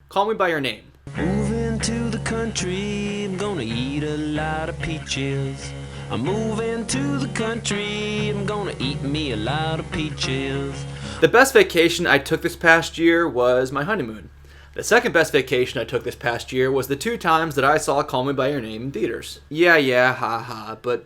Call Me By Your Name. Moving to the country, I'm gonna eat a lot of peaches. I'm moving to the country, I'm gonna eat me a lot of peaches. The best vacation I took this past year was my honeymoon. The second best vacation I took this past year was the 2 times that I saw Call Me By Your Name in theaters. Yeah, haha, but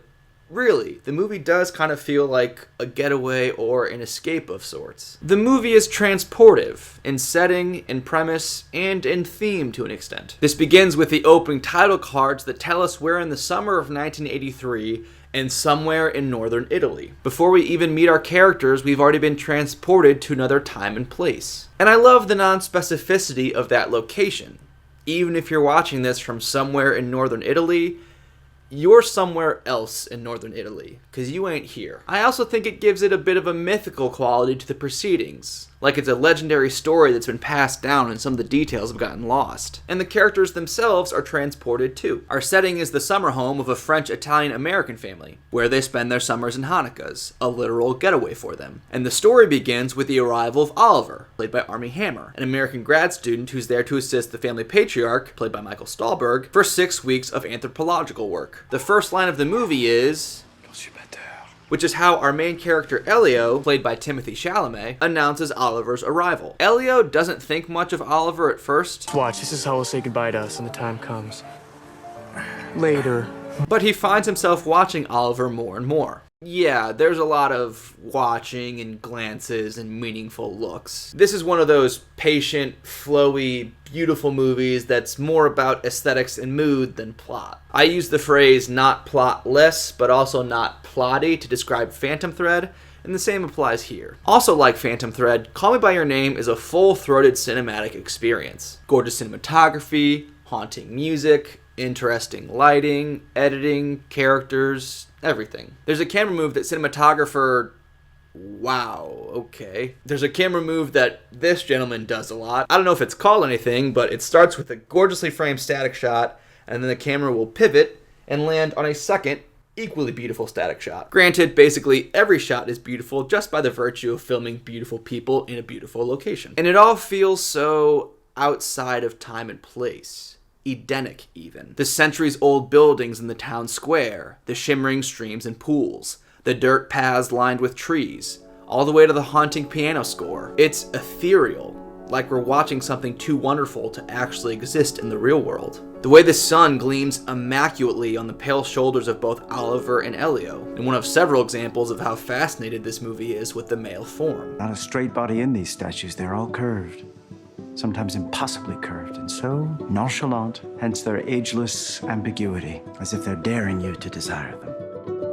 really, the movie does kind of feel like a getaway or an escape of sorts. The movie is transportive in setting, in premise, and in theme to an extent. This begins with the opening title cards that tell us we're in the summer of 1983 and somewhere in northern Italy. Before we even meet our characters, we've already been transported to another time and place. And I love the non-specificity of that location. Even if you're watching this from somewhere in northern Italy, you're somewhere else in northern Italy, because you ain't here. I also think it gives it a bit of a mythical quality to the proceedings, like it's a legendary story that's been passed down and some of the details have gotten lost. And the characters themselves are transported too. Our setting is the summer home of a French-Italian-American family, where they spend their summers and Hanukkahs, a literal getaway for them. And the story begins with the arrival of Oliver, played by Armie Hammer, an American grad student who's there to assist the family patriarch, played by Michael Stahlberg, for 6 weeks of anthropological work. The first line of the movie is, which is how our main character Elio, played by Timothée Chalamet, announces Oliver's arrival. Elio doesn't think much of Oliver at first. Watch, this is how he'll say goodbye to us when the time comes. Later. But he finds himself watching Oliver more and more. Yeah, there's a lot of watching and glances and meaningful looks. This is one of those patient, flowy, beautiful movies that's more about aesthetics and mood than plot. I use the phrase not plotless, but also not plotty to describe Phantom Thread, and the same applies here. Also like Phantom Thread, Call Me By Your Name is a full-throated cinematic experience. Gorgeous cinematography, haunting music, interesting lighting, editing, characters, everything. There's a camera move that cinematographer... Wow, okay. There's a camera move that this gentleman does a lot. I don't know if it's called anything, but it starts with a gorgeously framed static shot, and then the camera will pivot and land on a second, equally beautiful static shot. Granted, basically every shot is beautiful just by the virtue of filming beautiful people in a beautiful location. And it all feels so outside of time and place. Edenic, even. The centuries-old buildings in the town square, the shimmering streams and pools, the dirt paths lined with trees, all the way to the haunting piano score. It's ethereal, like we're watching something too wonderful to actually exist in the real world. The way the sun gleams immaculately on the pale shoulders of both Oliver and Elio, and one of several examples of how fascinated this movie is with the male form. Not a straight body in these statues, they're all curved. Sometimes impossibly curved, and so nonchalant, hence their ageless ambiguity, as if they're daring you to desire them.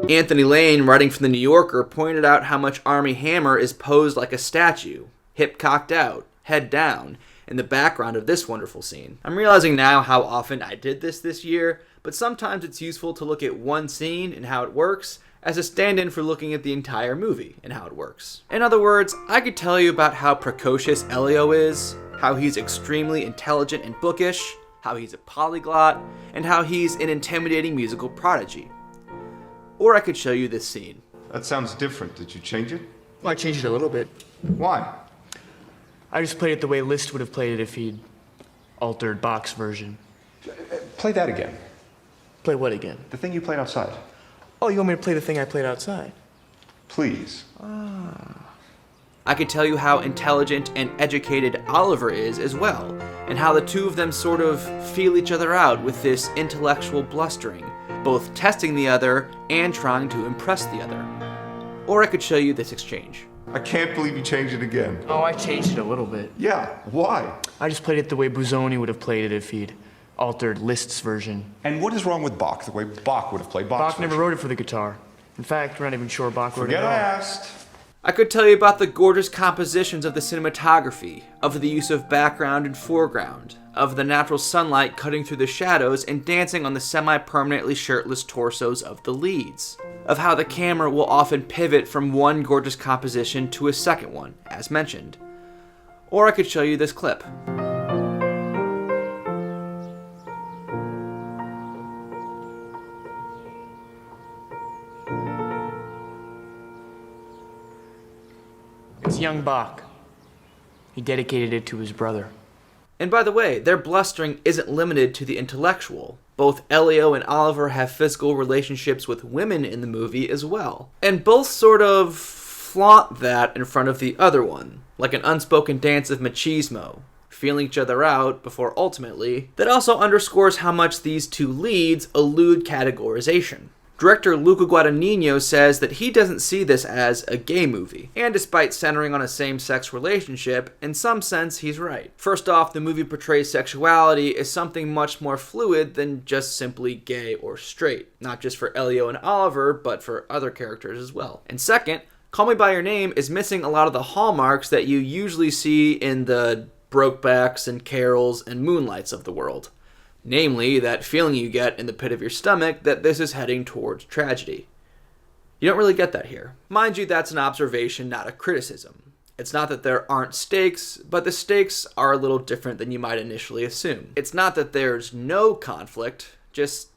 Anthony Lane, writing for The New Yorker, pointed out how much Armie Hammer is posed like a statue, hip cocked out, head down, in the background of this wonderful scene. I'm realizing now how often I did this year, but sometimes it's useful to look at one scene and how it works, as a stand-in for looking at the entire movie and how it works. In other words, I could tell you about how precocious Elio is, how he's extremely intelligent and bookish, how he's a polyglot, and how he's an intimidating musical prodigy. Or I could show you this scene. That sounds different. Did you change it? Well, I changed it a little bit. Why? I just played it the way Liszt would have played it if he'd altered Bach's version. Play that again. Play what again? The thing you played outside. Oh, you want me to play the thing I played outside? Please. I could tell you how intelligent and educated Oliver is as well, and how the two of them sort of feel each other out with this intellectual blustering, both testing the other and trying to impress the other. Or I could show you this exchange. I can't believe you changed it again. Oh, I changed it a little bit. Yeah, why? I just played it the way Busoni would have played it if he'd altered Liszt's version. And what is wrong with Bach, the way Bach would have played Bach's Bach never wrote it for the guitar. In fact, we're not even sure Bach wrote it Forget at all. I asked. I could tell you about the gorgeous compositions of the cinematography, of the use of background and foreground, of the natural sunlight cutting through the shadows and dancing on the semi-permanently shirtless torsos of the leads, of how the camera will often pivot from one gorgeous composition to a second one, as mentioned. Or I could show you this clip. It's young Bach. He dedicated it to his brother. And by the way, their blustering isn't limited to the intellectual. Both Elio and Oliver have physical relationships with women in the movie as well. And both sort of flaunt that in front of the other one, like an unspoken dance of machismo, feeling each other out before ultimately. That also underscores how much these two leads elude categorization. Director Luca Guadagnino says that he doesn't see this as a gay movie, and despite centering on a same-sex relationship, in some sense he's right. First off, the movie portrays sexuality as something much more fluid than just simply gay or straight, not just for Elio and Oliver, but for other characters as well. And second, Call Me By Your Name is missing a lot of the hallmarks that you usually see in the Brokebacks and Carols and Moonlights of the world. Namely, that feeling you get in the pit of your stomach that this is heading towards tragedy. You don't really get that here. Mind you, that's an observation, not a criticism. It's not that there aren't stakes, but the stakes are a little different than you might initially assume. It's not that there's no conflict, just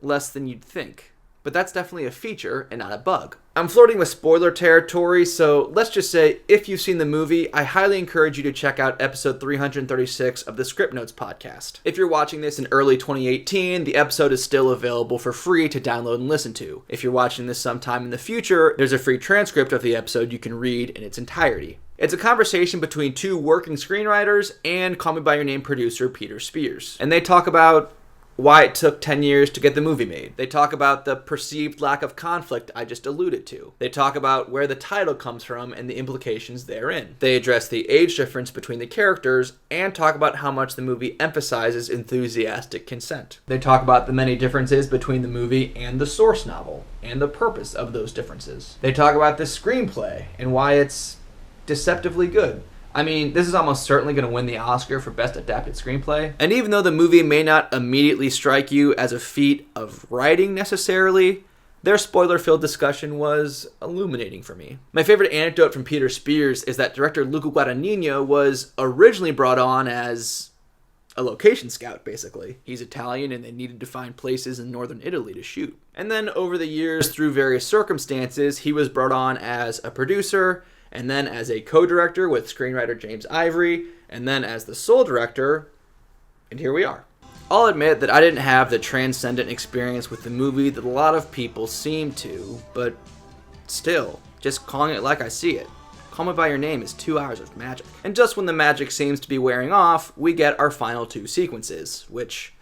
less than you'd think. But that's definitely a feature and not a bug. I'm flirting with spoiler territory, so let's just say, if you've seen the movie, I highly encourage you to check out episode 336 of the Scriptnotes podcast. If you're watching this in early 2018, the episode is still available for free to download and listen to. If you're watching this sometime in the future, there's a free transcript of the episode you can read in its entirety. It's a conversation between two working screenwriters and Call Me By Your Name producer Peter Spears. And they talk about why it took 10 years to get the movie made. They talk about the perceived lack of conflict I just alluded to. They talk about where the title comes from and the implications therein. They address the age difference between the characters and talk about how much the movie emphasizes enthusiastic consent. They talk about the many differences between the movie and the source novel and the purpose of those differences. They talk about the screenplay and why it's deceptively good. I mean, this is almost certainly going to win the Oscar for Best Adapted Screenplay. And even though the movie may not immediately strike you as a feat of writing necessarily, their spoiler-filled discussion was illuminating for me. My favorite anecdote from Peter Spears is that director Luca Guadagnino was originally brought on as a location scout, basically. He's Italian and they needed to find places in northern Italy to shoot. And then over the years, through various circumstances, he was brought on as a producer, and then as a co-director with screenwriter James Ivory, and then as the sole director, and here we are. I'll admit that I didn't have the transcendent experience with the movie that a lot of people seem to, but still, just calling it like I see it. Call Me By Your Name is 2 hours of magic. And just when the magic seems to be wearing off, we get our final two sequences, which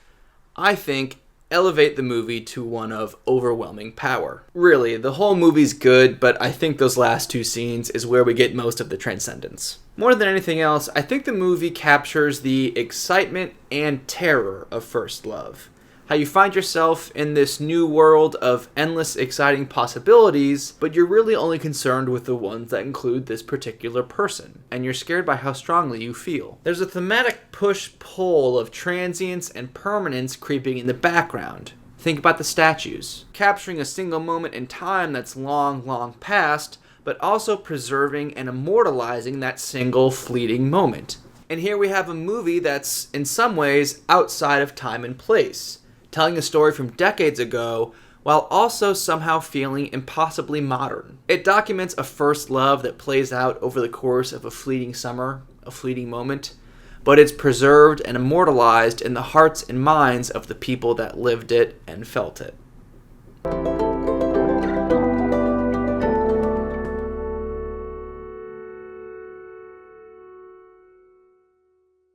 I think elevate the movie to one of overwhelming power. Really, the whole movie's good, but I think those last two scenes is where we get most of the transcendence. More than anything else, I think the movie captures the excitement and terror of first love. How you find yourself in this new world of endless exciting possibilities, but you're really only concerned with the ones that include this particular person, and you're scared by how strongly you feel. There's a thematic push-pull of transience and permanence creeping in the background. Think about the statues, capturing a single moment in time that's long, long past, but also preserving and immortalizing that single fleeting moment. And here we have a movie that's, in some ways, outside of time and place, telling a story from decades ago while also somehow feeling impossibly modern. It documents a first love that plays out over the course of a fleeting summer, a fleeting moment, but it's preserved and immortalized in the hearts and minds of the people that lived it and felt it.